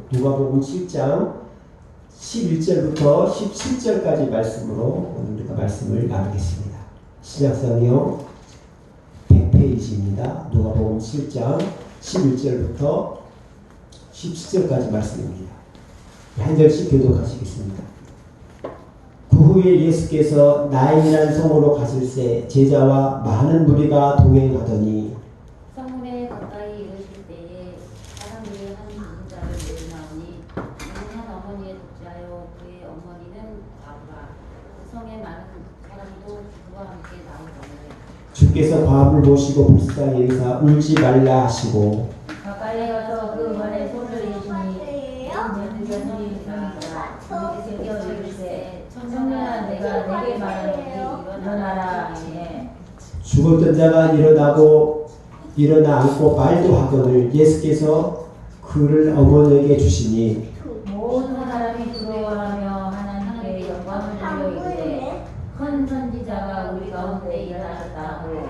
누가복음 7장 11절부터 17절까지 말씀으로 오늘 우리가 말씀을 나누겠습니다. 신약성경 100페이지입니다. 누가복음 7장 11절부터 17절까지 말씀입니다. 한 절씩 교독하시겠습니다. 그 후에 예수께서 나인이라는 성으로 가실새 제자와 많은 무리가 동행하더니 성문에 가까이 이르실 때에 사람들이 한 죽은 자를 데리고 나오니 이는 한 어머니의 독자요 그의 어머니는 바구라. 그 성에 많은 사람도 그와 함께 나오더니 주께서 과부를 모시고 불쌍히 여기사 울지 말라 하시고 가까이 가서 그 발에 손을 대시니 며느리가 그에게 이르시되 청년아 내가 내게 말하노니 일어나라 하시네. 죽었던 자가 일어나 앉고 말도 하거늘 예수께서 그를 어머니에게 주시니 모든 사람이 부러워하며 하나님께 영광을 돌려 이르되 큰 선지자가 우리 가운데 일어나셨다 하고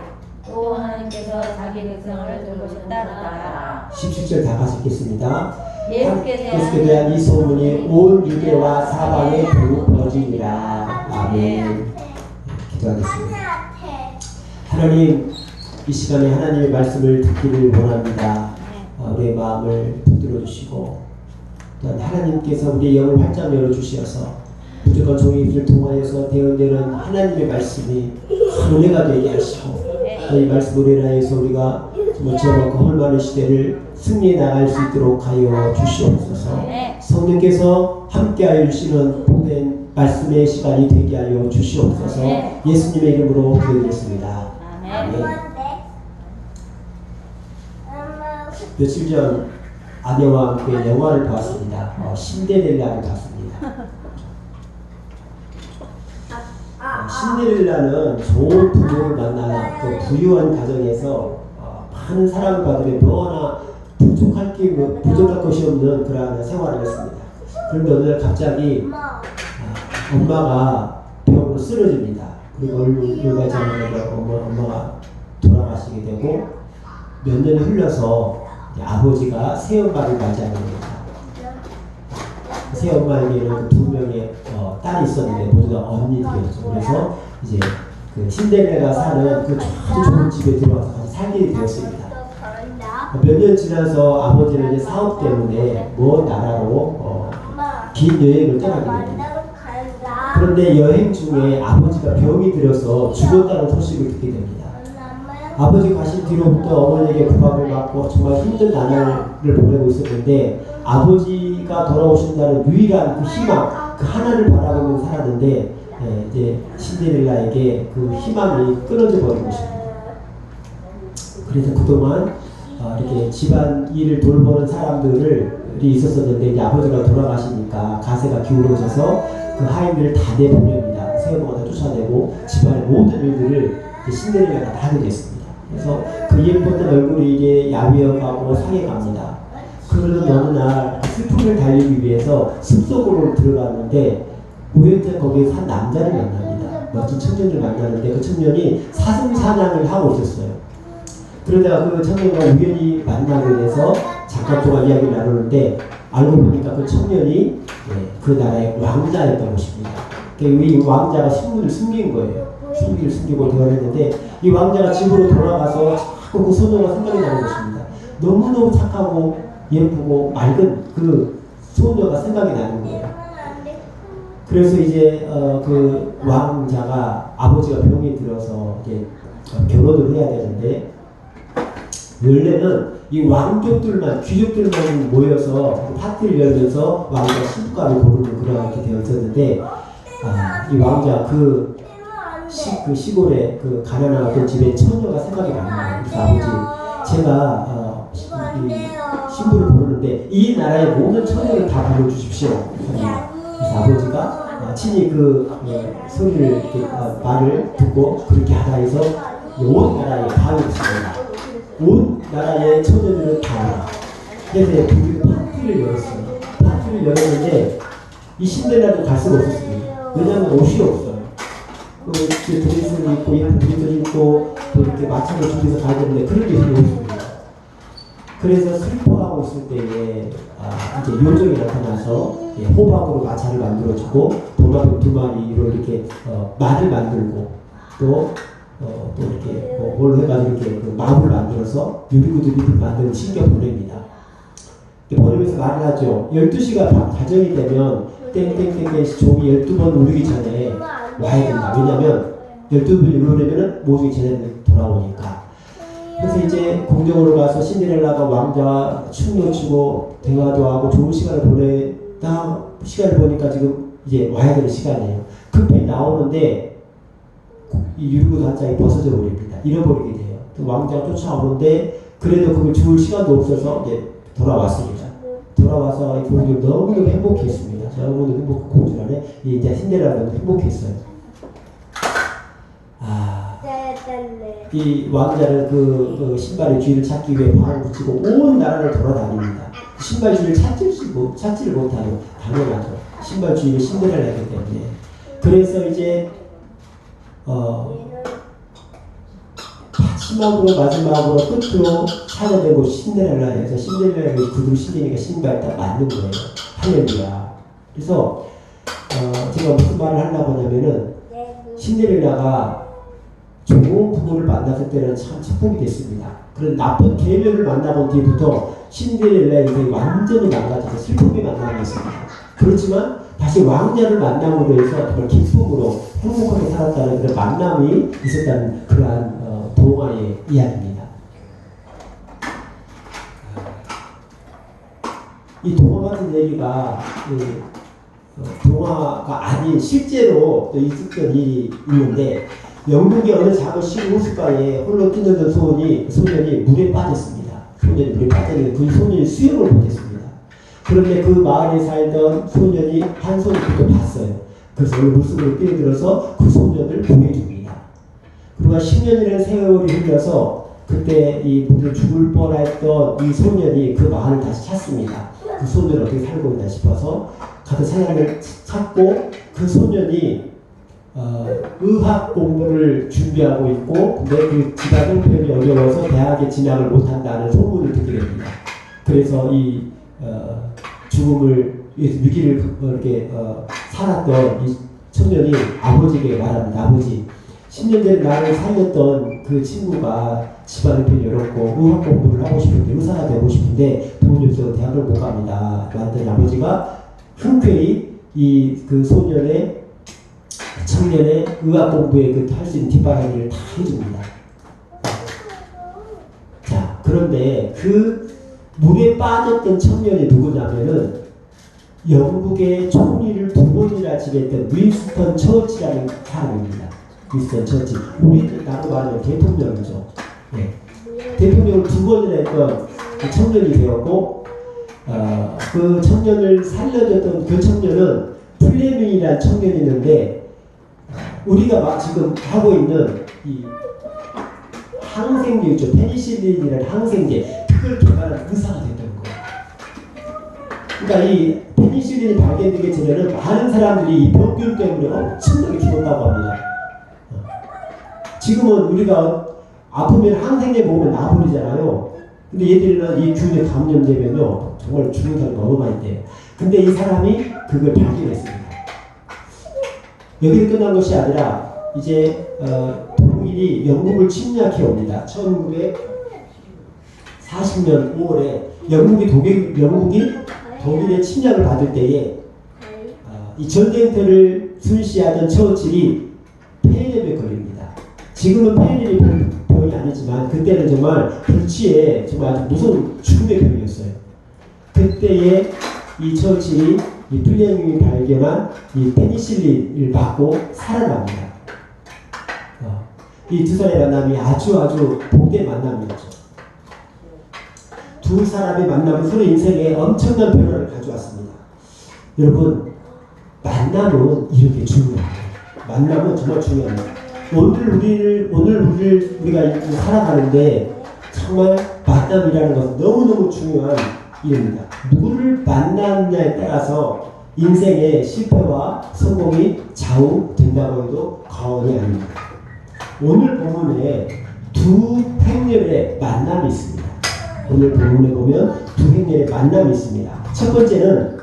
또 하나님께서 자기 백성을 돌보셨다 하라. 17절 다 같이 읽겠습니다. 예수께 대한 이 소문이 온 유대와 사방에 퍼지니라. 아멘. 기도하겠습니다. 하나님, 이 시간에 하나님의 말씀을 듣기를 원합니다. 우리의 마음을 붙들어 주시고 또한 하나님께서 우리의 영을 활짝 열어주시어서 무조건 종의 입을 통하여서 대언되는 하나님의 말씀이 은혜가 되게 하시고 이 말씀으로 인하여서 우리가 모처럼 그 헐많은 시대를 승리해 나갈 수 있도록 하여 주시옵소서. 성령께서 함께하여 주시는 복된 말씀의 시간이 되게 하여 주시옵소서. 예수님의 이름으로 기도드렸습니다. 아멘. 며칠 전 아내와 함께 영화를 보았습니다. 신데렐라를 봤습니다. 신데렐라는 좋은 부모를 만나 그 부유한 가정에서 많은 사랑을 받으며 뭐 하나 부족할 것이 없는 그러한 생활을 했습니다. 그런데 어느 날 갑자기 엄마가 병으로 쓰러집니다. 그리고 얼마 전에 엄마가 돌아가시게 되고 몇 년이 흘러서 아버지가 새엄마를 맞이하게 됩니다. 새엄마에게는 두 명의 딸이 있었는데 모두 다 언니들이었죠. 그래서 이제 그 신데렐라가 사는 그 아주 좋은 집에 들어와서 같이 살게 되었습니다. 몇 년 지나서 아버지는 이제 사업 때문에 먼 나라로 긴 여행을 떠나게 됩니다. 그런데 여행 중에 아버지가 병이 들어서 죽었다는 소식을 듣게 됩니다. 아버지 가신 뒤로부터 어머니에게 구박을 받고 정말 힘든 나날을 보내고 있었는데 아버지가 돌아오신다는 유일한 그 희망, 그 하나를 바라보며 살았는데 이제 신데렐라에게 그 희망이 끊어져 버린 것입니다. 그래서 그동안 이렇게 집안 일을 돌보는 사람들이 있었었는데 이제 아버지가 돌아가시니까 가세가 기울어져서 그 하인들을 다 내보냅니다. 새어머니가 다 쫓아내고 집안의 모든 일들을 신데렐라가 다 하게 됐습니다. 그래서 그 예뻤던 얼굴이 이게 야위어가고 상해갑니다. 그러던 어느 날 슬픔을 달리기 위해서 숲속으로 들어갔는데 우연히 거기에 한 남자를 만납니다. 멋진 청년을 만나는데 그 청년이 사슴사냥을 하고 있었어요. 그러다가 그 청년과 우연히 만나게 돼서 잠깐 동안 이야기를 나누는데 알고 보니까 그 청년이 그 나라의 왕자였던 것입니다. 이 왕자가 신분을 숨긴 거예요. 신분을 숨기고 대화했는데 이 왕자가 집으로 돌아가서 자꾸 그 소녀가 생각이 나는 것입니다. 너무너무 착하고 예쁘고 맑은 그 소녀가 생각이 나는 거예요. 그래서 이제 그 왕자가 아버지가 병이 들어서 이제 결혼을 해야 되는데 원래는 이 왕족들만 귀족들만 모여서 파티를 열면서 왕자 신부감을 고르는 그렇게 되어 있었는데 이 왕자 그 시골에 그 가난한 어떤 집에 처녀가 생각이 나는 거예요. 그래서 아버지 제가 이 신부를 고르는데 이 나라의 모든 처녀를 다 불러주십시오. 그래서 아버지가 친히 그 소리를 말을 듣고 그렇게 하라 해서 온 나라에 방을 칩니다. 온 나라의 처녀들을 다 와라. 그래서 파티를 열었어요. 파티를 열었는데 이 신데렐라도 갈 수가 없었습니다. 왜냐하면 옷이 없어요. 드레스를 입고 예쁜 드레스를 입고 또 이렇게 마침을 준비해서 가야 되는데 그런 게 별로 없습니다. 그래서 슬퍼하고 있을 때에 이제 요정이 나타나서 호박으로 마차를 만들어주고 도마뱀 2마리로 이렇게 말을 만들고 또 이렇게 뭘로 해가지고 이렇게 그 마음을 만들어서 유리구두를 만드는 신겨 보냅니다. 보내면서 말을 하죠. 12시가 가정이 되면 땡땡땡땡 종이 12번 울리기 전에 와야 된다. 왜냐면 12번이 울리면 모든 제자들이 돌아오니까. 그래서 이제 궁정으로 가서 신데렐라가 왕자와 춤도 추고 대화도 하고 좋은 시간을 보내다 시간을 보니까 지금 이제 와야 되는 시간이에요. 급히 나오는데 이 유리구두 한 짝이 벗어져 버립니다. 잃어버리게 돼요. 왕자가 쫓아오는데 그래도 그걸 주울 시간도 없어서 이제 돌아왔습니다. 돌아와서 이 공주를 너무너무 행복했습니다. 너무너무 행복한 공주라네. 이제 신데렐라도 행복했어요. 이 왕자는 그 신발의 주인을 찾기 위해 방을 붙이고 온 나라를 돌아다닙니다. 신발 주인을 찾지를 못하고 당연하죠. 신발 주인이 신데렐라이기 때문에. 그래서 이제 마지막으로 끝으로 찾아낸 곳이 신데렐라에서 신데렐라의 구두를 신기니까 신발 딱 맞는 거예요. 할렐루야. 그래서 제가 무슨 말을 하려고 하냐면은 신데렐라가 좋은 부모를 만났을 때는 참 축복이 됐습니다. 그런데 나쁜 계명을 만나본 뒤부터 신데렐라의 인생이 완전히 망가져서 슬픔이 만나겠습니다. 그렇지만 다시 왕자를 만남으로 해서 정말 기쁨으로 행복하게 살았다는 그런 만남이 있었다는 그러한 동화의 이야기입니다. 이 동화 같은 얘기가 동화가 아닌 실제로 있었던 일이 있는데 영국의 어느 작은 시골 호숫가에 홀로 뛰놀던 소년이 물에 빠졌습니다. 소년이 물에 빠졌는데 그 소년이 수영을 못했습니다. 그런데 그 마을에 살던 소년이 한 손을 그걸 봤어요. 그래서 물속으로 뛰어들어서 그 소년을 구해줍니다. 그리고 10년이라는 세월이 흘러서 그때 이 모두 죽을 뻔했던 이 소년이 그 마을을 다시 찾습니다. 그 소년을 어떻게 살고 있나 싶어서 가서 사람을 찾고 그 소년이 의학 공부를 준비하고 있고 근데 그 집안 형편이 어려워서 대학에 진학을 못한다는 소문을 듣게 됩니다. 그래서 이 죽음을 위기를 이렇게 살았던 이 청년이 아버지에게 말합니다. 아버지, 10년 전에 나를 살렸던 그 친구가 집안 형편이 어렵고 의학 공부를 하고 싶은데 의사가 되고 싶은데 돈이 없어서 대학을 못 갑니다. 그랬더니 아버지가 흔쾌히 그 청년의 의학 공부에 할 수 있는 뒷바라지를 다 해줍니다. 자, 그런데 그 물에 빠졌던 청년이 누구냐면은 영국의 총리를 2번이나 지냈던 윈스턴 처치라는 사람입니다. 윈스턴 처치. 우리 나도 말하면 대통령이죠. 네. 대통령을 2번이나 했던 그 청년이 되었고, 그 청년을 살려줬던 그 청년은 플레밍이라는 청년이 있는데, 우리가 막 지금 하고 있는 이 항생제 있죠. 페니실린이라는 항생제. 그걸 개발한 의사가 됐던 거예요. 그러니까 이 페니실린이 발견되기 전에는 많은 사람들이 이 병균 때문에 엄청나게 죽었다고 합니다. 지금은 우리가 아프면 항생제 먹으면 나아버리잖아요. 근데 얘들은 이 균에 감염되면요 정말 죽는 사람이 너무 많이 돼요. 근데 이 사람이 그걸 발견했습니다. 여기서 끝난 것이 아니라 이제 독일이 영국을 침략해 옵니다. 1940년 5월에 영국이 독일의 침략을 받을 때에 이 전쟁터를 순시하던 처칠이 폐렴에 걸립니다. 지금은 폐렴이 병이 아니지만 그때는 정말 불치에 정말 아주 무서운 죽음의 병이었어요. 그때에 이 처칠이 이 플레밍이 발견한 이 페니실린을 맞고 살아납니다. 이 두 사람의 만남이 아주 복된 만남이었죠. 두 사람의 만남은 서로 인생에 엄청난 변화를 가져왔습니다. 여러분, 만남은 이렇게 중요해요. 만남은 정말 중요합니다. 오늘 우리가 살아가는데 정말 만남이라는 것은 너무너무 중요한 일입니다. 누구를 만나느냐에 따라서 인생의 실패와 성공이 좌우된다고 해도 과언이 아닙니다. 오늘 본문에 두 행렬의 만남이 있습니다. 오늘 본문에 보면 두 행렬의 만남이 있습니다. 첫 번째는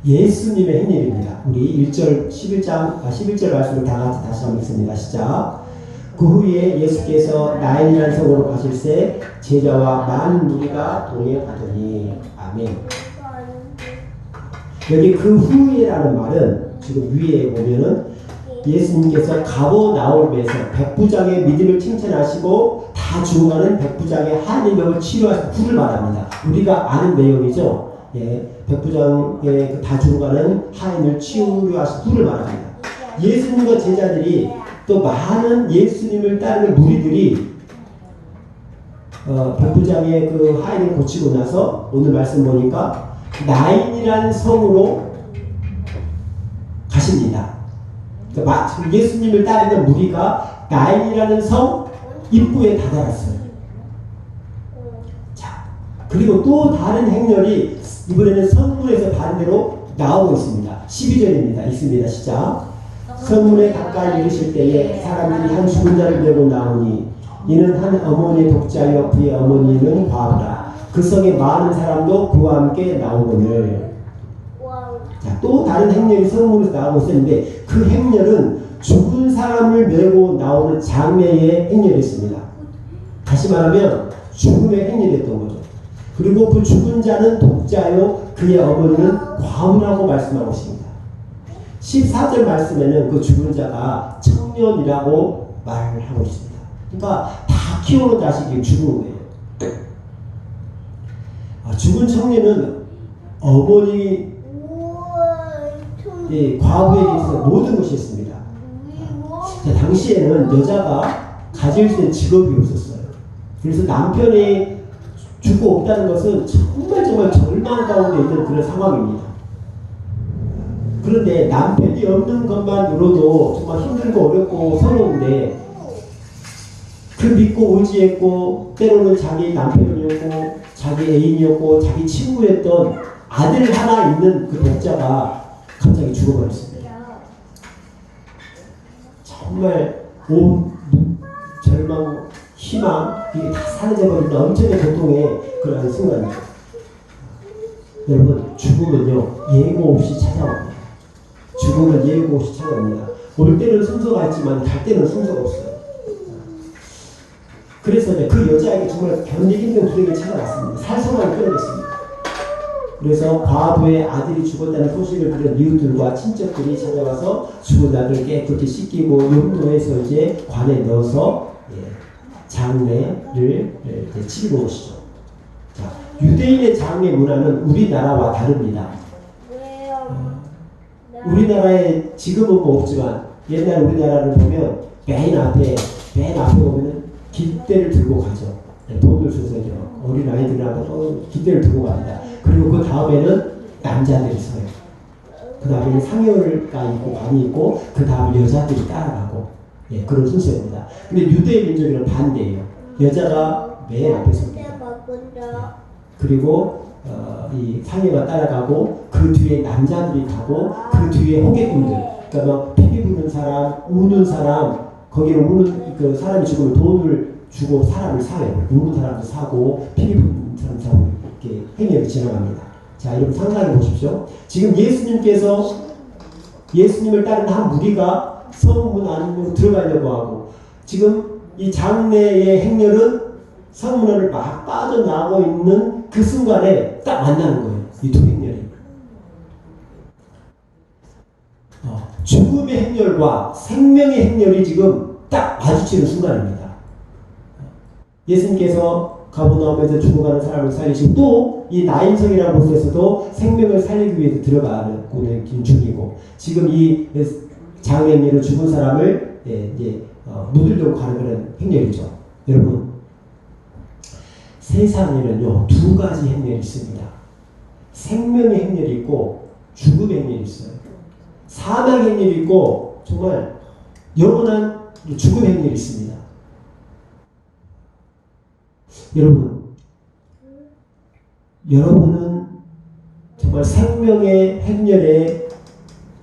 예수님의 행렬입니다. 우리 11절 말씀을 다 같이 다시 한번 읽습니다. 시작. 그 후에 예수께서 나인이라는 성으로 가실새 제자와 많은 무리가 동에 가더니 아멘. 여기 그 후에라는 말은 지금 위에 보면은 예수님께서 가버나움에서 백부장의 믿음을 칭찬하시고 다 죽어가는 백부장의 한인병을 치료하신 후를 말합니다. 우리가 아는 내용이죠. 예, 백부장의 그 다 죽어가는 한인을 치료하신 후를 말합니다. 예수님과 제자들이 또 많은 예수님을 따르는 무리들이 백부장의 그 하인을 고치고 나서 오늘 말씀 보니까 나인이라는 성으로 가십니다. 그러니까 예수님을 따르는 무리가 나인이라는 성 입구에 다다랐어요. 자, 그리고 또 다른 행렬이 이번에는 성문에서 반대로 나오고 있습니다. 12절입니다. 있습니다. 시작. 성문에 가까이 이르실 때에 사람들이 한 죽은 자를 메고 나오니 이는 한 어머니의 독자여 그의 어머니는 과부라. 그 성에 많은 사람도 그와 함께 나오거늘. 자, 또 다른 행렬이 성문에서 나오고 있었는데 그 행렬은 죽은 사람을 메고 나오는 장례의 행렬이었습니다. 다시 말하면 죽음의 행렬이었던 거죠. 그리고 그 죽은 자는 독자요 그의 어머니는 과부라고 말씀하고 있습니다. 14절 말씀에는 그 죽은 자가 청년이라고 말을 하고 있습니다. 그러니까 다 키우는 자식이 죽은 거예요. 죽은 청년은 어머니 과부에게 있어서 모든 것이 있습니다. 당시에는 여자가 가질 수 있는 직업이 없었어요. 그래서 남편이 죽고 없다는 것은 정말 절망 가운데 있는 그런 상황입니다. 그런데 남편이 없는 것만으로도 정말 힘들고 어렵고 서러운데 그 믿고 의지했고 때로는 자기 남편이었고 자기 애인이었고 자기 친구였던 아들 하나 있는 그 독자가 갑자기 죽어버렸습니다. 정말 온 절망, 희망 이게 다 사라져버린다. 엄청난 고통의 그런 순간입니다. 여러분 죽음은요 예고 없이 찾아옵니다. 죽음은 예고 없이 찾아옵니다. 올 때는 순서가 있지만 갈 때는 순서가 없어요. 그래서 그 여자에게 정말 견디기 힘든 불행이 찾아왔습니다. 살성을 끌어냈습니다. 그래서 과부의 아들이 죽었다는 소식을 들은 이웃들과 친척들이 찾아와서 죽은 아들을 깨끗이 씻기고 용도해서 이제 관에 넣어서 장례를 치르고 오시죠. 자, 유대인의 장례 문화는 우리나라와 다릅니다. 우리나라에 지금은 뭐 없지만 옛날 우리나라를 보면 맨 앞에 보면은 깃대를 들고 가죠. 돈을 줘서요. 어린 아이들하고 깃대를 들고 갑니다. 그리고 그 다음에는 남자들이 서요. 그 다음에는 상여가 있고 관이 있고 그 다음에 여자들이 따라가고 그런 순서입니다. 근데 유대인 민족이랑 반대예요. 여자가 맨 앞에 섭니다. 그리고 이 상여가 따라가고 그 뒤에 남자들이 가고 그 뒤에 호객꾼들 그러니까 막 피리 부는 사람, 우는 사람 거기는 우는 그 사람이 죽으면 돈을 주고 사람을 사요. 우는 사람도 사고 피리 부는 사람 사고 이렇게 행렬이 지나갑니다. 자, 여러분 상상해 보십시오. 지금 예수님께서 예수님을 따르는 한 무리가 성문 안으로 들어가려고 하고 지금 이 장례의 행렬은 성문 안을 막 빠져나가고 있는 그 순간에 딱 만나는 거예요. 이 두 행렬이. 죽음의 행렬과 생명의 행렬이 지금 딱 마주치는 순간입니다. 예수님께서 가버나움에서 죽어가는 사람을 살리시고 또 이 나인성이라는 곳에서도 생명을 살리기 위해서 들어가는 중이고 지금 이 장례행렬은 죽은 사람을 묻으려고 가는 그런 행렬이죠. 여러분 세상에는요 두 가지 행렬이 있습니다. 생명의 행렬이 있고 죽음의 행렬이 있어요. 사망의 행렬이 있고 정말 영원한 죽음의 행렬이 있습니다. 여러분은 정말 생명의 행렬에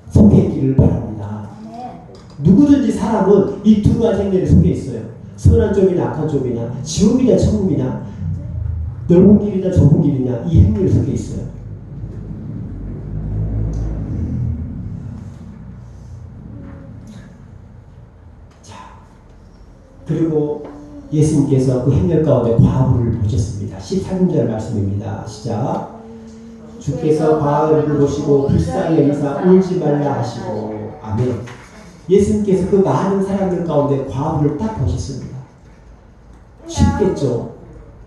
속해 있기를 바랍니다. 누구든지 사람은 이 두 가지 행렬에 속해 있어요. 선한 쪽이냐 악한 쪽이냐, 지옥이냐 천국이냐, 넓은 길이냐 좁은 길이냐, 이 행렬이 섞여 있어요. 자, 그리고 예수님께서 그 행렬 가운데 과부를 보셨습니다. 13절 말씀입니다. 시작. 주께서 과부를 보시고 불쌍히 여기사 울지 말라 하시고. 아멘. 예수님께서 그 많은 사람들 가운데 과부를 딱 보셨습니다. 쉽겠죠.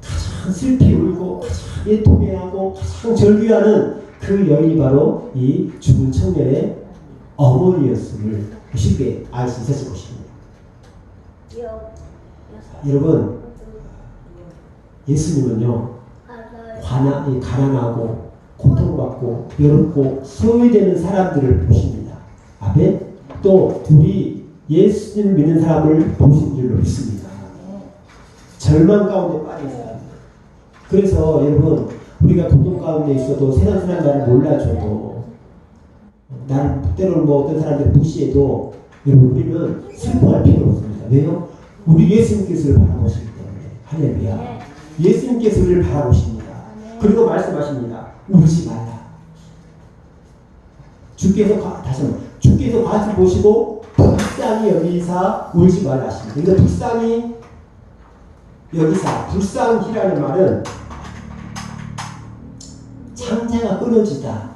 가장 슬피 울고 가장 애통해하고 가장 절규하는 그 여인이 바로 이 죽은 청년의 어머니였음을 쉽게 알 수 있었을 것입니다. 여러분, 예수님은요, 가난하고 고통받고 외롭고 소외되는 사람들을 보십니다. 아멘. 또 우리 예수님을 믿는 사람을 보신 줄로 믿습니다. 절망 가운데 빠진 사람. 그래서 여러분, 우리가 고통 가운데 있어도 세상 사람 나를 몰라줘도, 나를 때로는 뭐 어떤 사람들 무시해도, 여러분 우리는 슬퍼할 필요 없습니다. 왜요? 우리 예수님께서를 바라보시기 때문에. 할렐루야. 예수님께서 우리를 바라보십니다. 그리고 말씀하십니다. 울지 말라. 다시 한번, 주께서 과실 보시고 불쌍히 여기사 울지 말라 하십니다. 그러니까 불쌍히 여기사, 불쌍히라는 말은 창자가 끊어지다,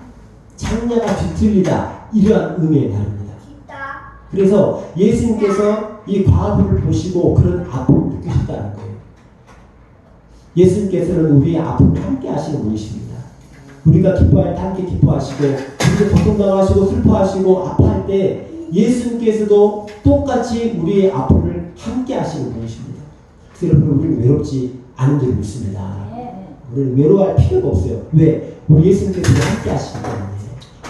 창자가 뒤틀리다, 이러한 의미의 말입니다. 그래서 예수님께서 이 과부를 보시고 그런 아픔을 느끼셨다는 거예요. 예수님께서는 우리의 아픔을 함께 하시는 분이십니다. 우리가 기뻐할 때 함께 기뻐하시고, 우리가 고통당하시고 슬퍼하시고 아파할 때 예수님께서도 똑같이 우리의 아픔을 함께 하시는 분이십니다. 그래서 여러분, 우리는 외롭지 않은 줄 믿습니다. 우리는 외로워할 필요가 없어요. 왜? 우리 예수님께서 함께 하시기 때문에.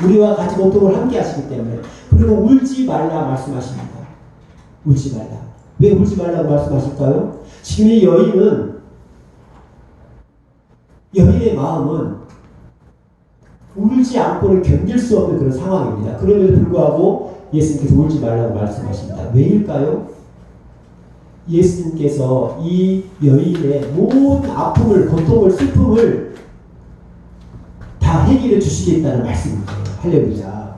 우리와 같이 고통을 함께 하시기 때문에. 그리고 울지 말라 말씀하십니다. 울지 말라. 왜 울지 말라고 말씀하실까요? 지금 이 여인의 마음은 울지 않고는 견딜 수 없는 그런 상황입니다. 그럼에도 불구하고 예수님께서 울지 말라고 말씀하십니다. 왜일까요? 예수님께서 이 여인의 모든 아픔을, 고통을, 슬픔을 다 해결해 주시겠다는 말씀입니다. 할렐루야.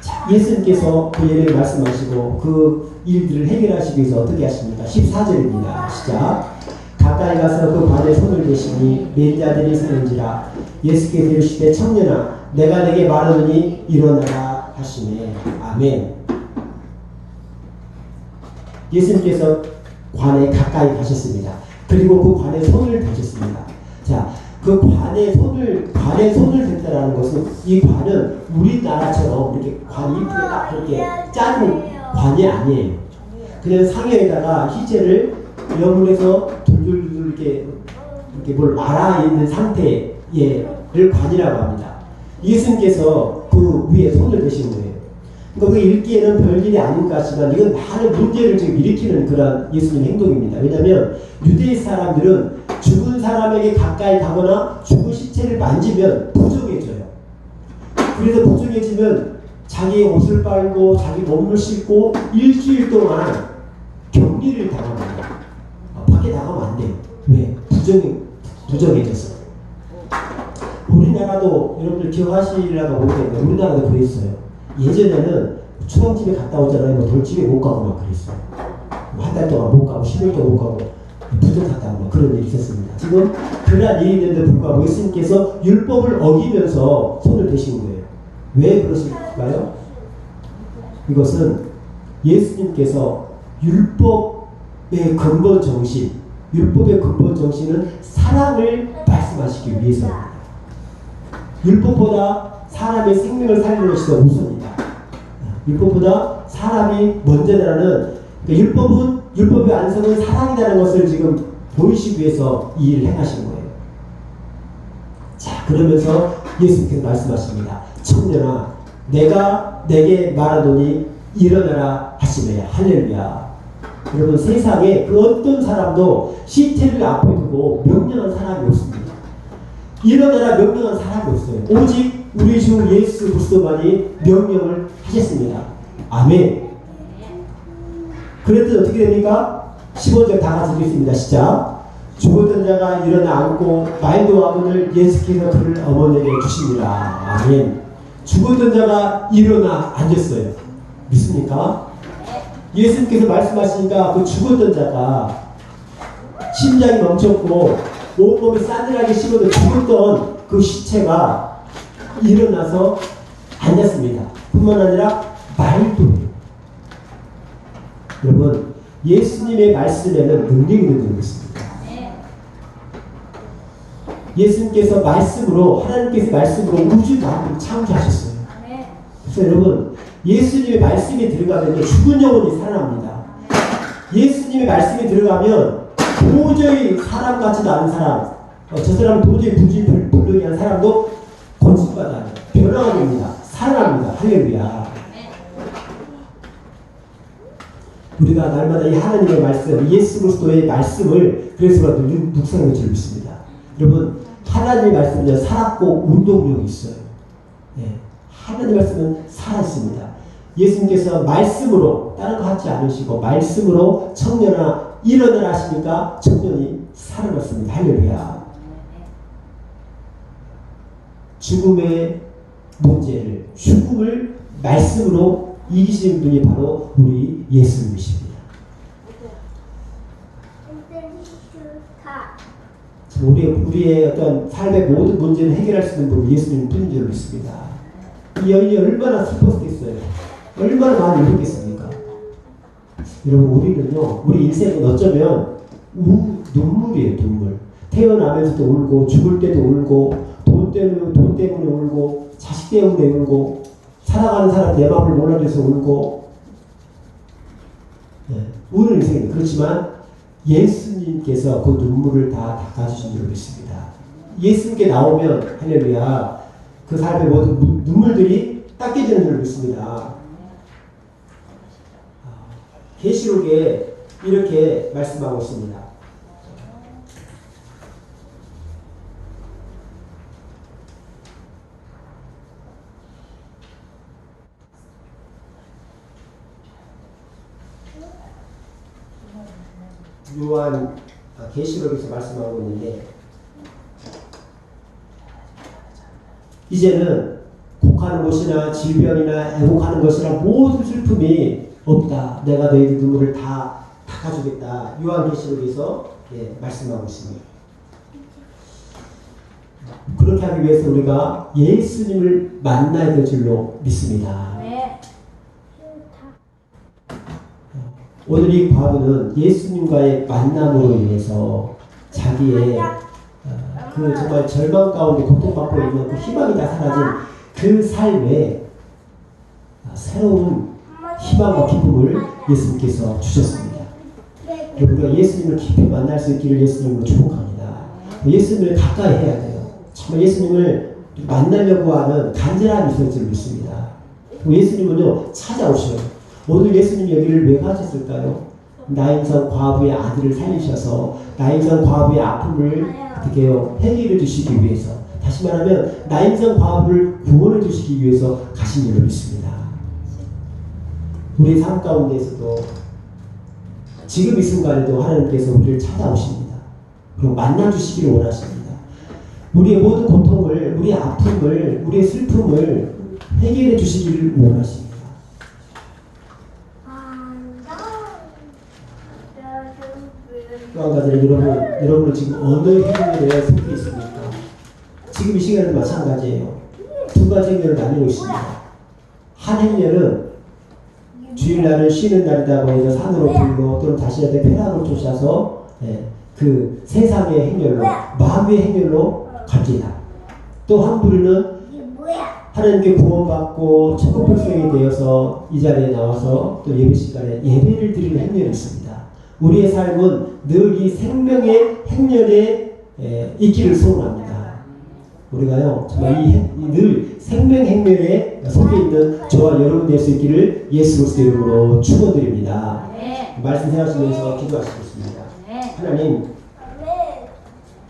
자, 예수님께서 그 여인에게 말씀하시고 그 일들을 해결하시기 위해서 어떻게 하십니까? 14절입니다. 시작. 가까이 가서 그 관에 손을 대시니 맨 자들이 서는지라. 예수께서 이르시되 청년아 내가 내게 말하노니 일어나라 하시매. 아멘. 예수님께서 관에 가까이 가셨습니다. 그리고 그 관에 손을 대셨습니다. 자, 그 관에 손을 댔다라는 것은, 이 관은 우리나라처럼 이렇게 관이 이쁘게 딱 그렇게 짜는 관이 아니에요. 그냥 상에다가 희재를 여물에서 둘둘둘 이렇게 뭘 말아 있는 상태를 관이라고 합니다. 예수님께서 그 위에 손을 대신 거예요. 그러니까 그 읽기에는 별일이 아닌 것 같지만 이건 많은 문제를 지금 일으키는 그런 예수님의 행동입니다. 왜냐하면 유대인 사람들은 죽은 사람에게 가까이 가거나 죽은 시체를 만지면 부정해져요. 그래서 부정해지면 자기의 옷을 빨고 자기 몸을 씻고 일주일 동안 격리를 당합니다. 밖에 나가면 안 돼요. 왜? 부정해져서. 우리나라도 여러분들 기억하시려고 모르겠는데 우리나라도 그랬어요. 예전에는 추방집에 갔다 오잖아요. 뭐 돌집에 못 가고 막 그랬어요. 한 달 동안 못 가고 10일 동안 못 가고 부정 갔다 오고 그런 일이 있었습니다. 지금 그러한 일이 있는데 불구하고 예수님께서 율법을 어기면서 손을 대신 거예요. 왜 그러실까요? 이것은 예수님께서 율법의 근본 정신은 사랑을 말씀하시기 위해서입니다. 율법보다 사람의 생명을 살리는 것이 더 우선이다. 율법보다 사람이 먼저라는, 그러니까 율법의 안성은 사랑이라는 것을 지금 보이시기 위해서 이 일을 행하신 거예요. 자, 그러면서 예수님께서 말씀하십니다. 청년아, 내가 내게 말하노니 일어나라 하시매. 할렐루야. 여러분, 세상에 그 어떤 사람도 시체를 앞에 두고 명령한 사람이 없습니다. 일어나라 명령한 사람이 없어요. 오직 우리 주 예수 그리스도만이 명령을 하셨습니다. 아멘. 그랬더니 어떻게 됩니까? 15절 다 같이 읽겠습니다. 시작. 죽었던 자가 일어나 앉고 말도 아문을 예수께서 그를 어머니에게 주시니라. 아멘. 죽었던 자가 일어나 앉았어요. 믿습니까? 예수님께서 말씀하시니까 그 죽었던 자가 심장이 멈췄고 온몸이 싸늘하게 식어도 죽었던 그 시체가 일어나서 앉았습니다. 뿐만 아니라 말도 해요. 여러분, 예수님의 말씀에는 능력이 있는 것입니다. 예수님께서 말씀으로, 하나님께서 말씀으로 우주 만물을 창조하셨어요. 그래서 여러분, 예수님의 말씀이 들어가면 죽은 영혼이 살아납니다. 예수님의 말씀이 들어가면 도저히 사람 같지도 않은 사람, 저 사람은 도저히 불능한 사람도 건축받아요. 변화가 됩니다. 살아납니다. 할렐루야. 우리가 날마다 이 하나님의 말씀, 예수 그리스도의 말씀을 그래서라도 묵상하는 줄 믿습니다. 여러분, 하나님의 말씀은 살았고 운동력이 있어요. 네. 하나님의 말씀은 살아있습니다. 예수님께서 말씀으로 다른 거 하지 않으시고 말씀으로 청년아 일어나라 하시니까 청년이 살아났습니다. 할렐루야. 죽음의 문제를, 죽음을 말씀으로 이기시는 분이 바로 우리 예수님이십니다. 우리의 어떤 삶의 모든 문제를 해결할 수 있는 분은 예수님 뿐인 줄 믿습니다. 이 여인이 얼마나 슬펐겠어요. 얼마나 많이 울었겠습니까? 여러분, 우리는요, 우리 인생은 어쩌면 눈물이에요, 눈물. 태어나면서도 울고, 죽을 때도 울고, 돈 때문에 울고, 자식 때문에 울고, 살아가는 사람 내 마음을 몰라줘서 울고, 네, 우는 인생입니다. 그렇지만 예수님께서 그 눈물을 다 닦아주신 줄 믿습니다. 예수님께 나오면 할렐루야, 그 삶의 모든 눈물들이 닦여지는 줄 믿습니다. 계시록에 이렇게 말씀하고 있습니다. 요한 계시록에서 말씀하고 있는데, 이제는 곡하는 것이나 질병이나 애곡하는 것이나 모든 슬픔이 없다. 내가 너희들 눈물을 다 닦아주겠다. 요한 계시록에서 말씀하고 있습니다. 그렇게 하기 위해서 우리가 예수님을 만나야 될 줄로 믿습니다. 오늘 이 과부는 예수님과의 만남으로 인해서 자기의 그 정말 절망 가운데 고통받고 있는 그 희망이 다 사라진 그 삶에 새로운 희망과 기쁨을 예수님께서 주셨습니다. 우리가 예수님을 깊이 만날 수 있기를 예수님으로 축복합니다. 예수님을 가까이 해야 돼요. 정말 예수님을 만나려고 하는 간절함이 있을 줄 믿습니다. 예수님은요, 찾아오셔요. 오늘 예수님 여기를 왜 가셨을까요? 나인성 과부의 아들을 살리셔서 나인성 과부의 아픔을 어떻게 해요? 해결해 주시기 위해서, 다시 말하면 나인성 과부를 구원해 주시기 위해서 가신 줄로 믿습니다. 우리 삶 가운데에서도 지금 이 순간에도 하나님께서 우리를 찾아오십니다. 그리고 만나주시기를 원하십니다. 우리의 모든 고통을, 우리의 아픔을, 우리의 슬픔을 해결해 주시기를 원하십니다. 또 한 가지는 여러분은 지금 어느 행렬에 속해 있습니까? 지금 이 시간에도 마찬가지예요. 두 가지 행렬을 나누고 있습니다. 한 행렬은 주일날은 쉬는 날이라고 해서 산으로 불고 또는 자신한테 쾌락을 쫓아서 그 세상의 행렬로, 마음의 행렬로 갑니다. 또 한 부류는 하나님께 구원받고 천국 백성이 되어서 이 자리에 나와서 또 예배 시간에 예배를 드리는 행렬이 있습니다. 우리의 삶은 늘 이 생명의 행렬에 있기를 소원합니다. 우리가요, 정말 늘 생명 행렬에 속해 있는 저와 여러분 될 수 있기를 예수 그리스도 이름으로 축원드립니다. 말씀 생각하시면서 기도하시겠습니다. 하나님,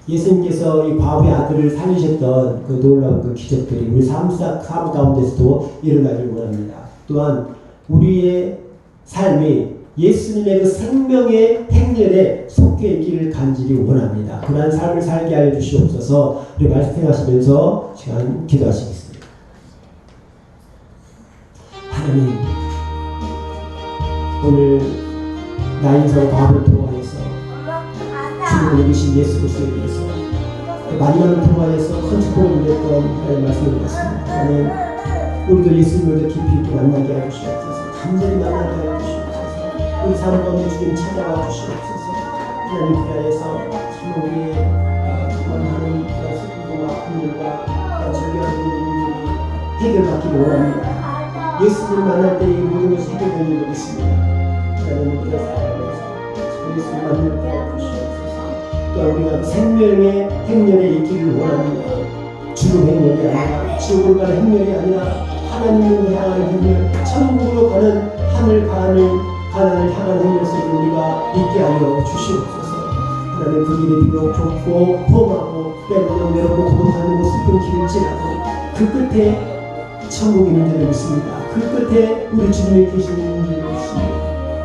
예수님께서 이 과부의 아들을 살리셨던 그 놀라운 그 기적들이 우리 삶 가운데서도 일어나길 원합니다. 또한 우리의 삶이 예수님의 그 생명의 행렬에 속해 있기를 간절히 원합니다. 그러한 삶을 살게 하여 주시옵소서. 우리 말씀하시면서 시간 기도하시겠습니다. 하나님, 오늘 나인성 과부를 통하여서 주님을 이기신 예수 그리스도에 대해서 마리아를 통하여서 큰 축복을 누렸던 하나님의 말씀을 받습니다. 하나님, 우리도 예수님을 더 깊이 있게 만나게 하여 주시옵소서. 간절히 만나게 하여 주시옵소서. 우리 삶 가운데 주님 찾아와 주시옵소서. 하나님 그리하여서 참 우리의 정말 많은 슬픔과 아픔들과 절개하는 일들이 해결받기를 원합니다. 예수님을 만날 때 이 모든 것이 해결되는 줄 믿습니다. 하나님 우리가 살아가면서 예수님을 만날 때 해주시옵소서. 또 우리가 생명의 행렬에 있기를 원합니다. 죽음 행렬이 아니라 지옥으로 가는 행렬이 아니라 하나님을 향하는 행렬, 천국으로 가는 가난을 향하는 행렬 속에 우리가 있게 하여 주시옵소서. 하나님 그 길이 비록 좁고 험하고 때로는 외롭고 고독하고 슬픈 길일지라도 그 끝에 천국이 있는 줄 믿습니다. 그 끝에 우리 주님이 계시는 줄 믿습니다.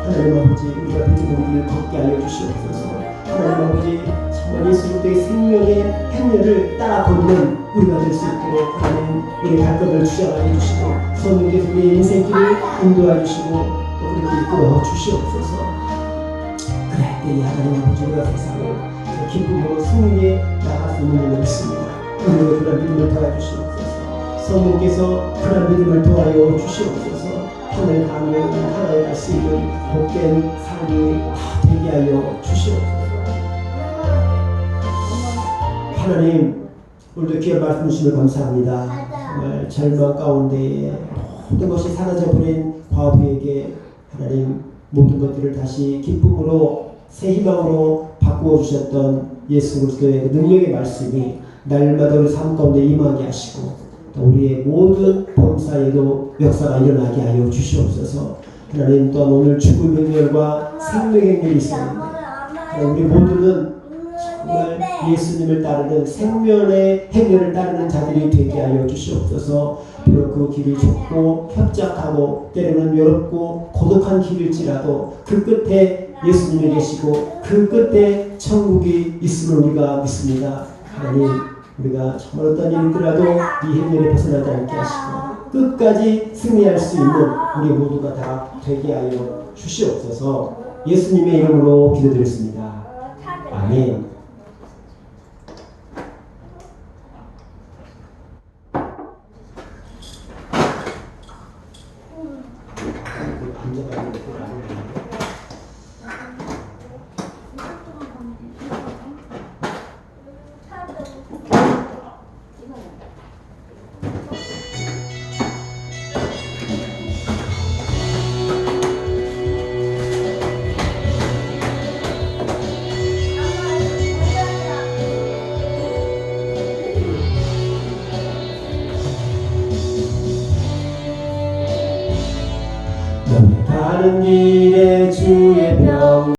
하나님 아버지, 우리가 믿음으로 길을 걷게 하여 주시옵소서. 하나님 아버지, 정말 예수 그리스도의 생명의 행렬을 따라 걷는 우리가 될 수 있도록 하나님 우리의 발걸음을 주장하여 주시고 성령께서 우리의 인생길을 인도하여 주시고 또 우리를 이끌어 주시옵소서. 그래 때에 하나님 아버지, 우리가 세상을 기쁨으로 승리에 나갈 수 있는 줄 믿습니다. 우리의 그런 믿음을 더해 주시옵소서. 성령께서 그런 믿음을 도하여 주시옵소서. 하늘 가면 하나에 갈 수 있는 복된 삶이 다 되게 하여 주시옵소서. 하나님, 오늘도 귀한 말씀 주시면 감사합니다. 정말 절망 가운데에 모든 것이 사라져버린 과부에게 하나님 모든 것들을 다시 기쁨으로 새 희망으로 바꾸어 주셨던 예수 그리스도의 그 능력의 말씀이 날마다 우리 삶 가운데 임하게 하시고 또 우리의 모든 범사에도 역사가 일어나게 하여 주시옵소서. 하나님, 또한 오늘 죽음 행렬과 생명 행렬이 있습니다. 우리 모두는 정말 예수님을 따르는 생명의 행렬을 따르는 자들이 되게 하여 주시옵소서. 비록 그 길이 좁고 협착하고 때로는 외롭고 고독한 길일지라도 그 끝에 예수님이 계시고 그 끝에 천국이 있음을 우리가 믿습니다. 하나님, 우리가 정말 어떤 일이더라도 이 행렬에 벗어나지 않게 하시고 끝까지 승리할 수 있는 우리 모두가 다 되게 하여 주시옵소서. 예수님의 이름으로 기도드렸습니다. 아멘. 가는 길에 주의 병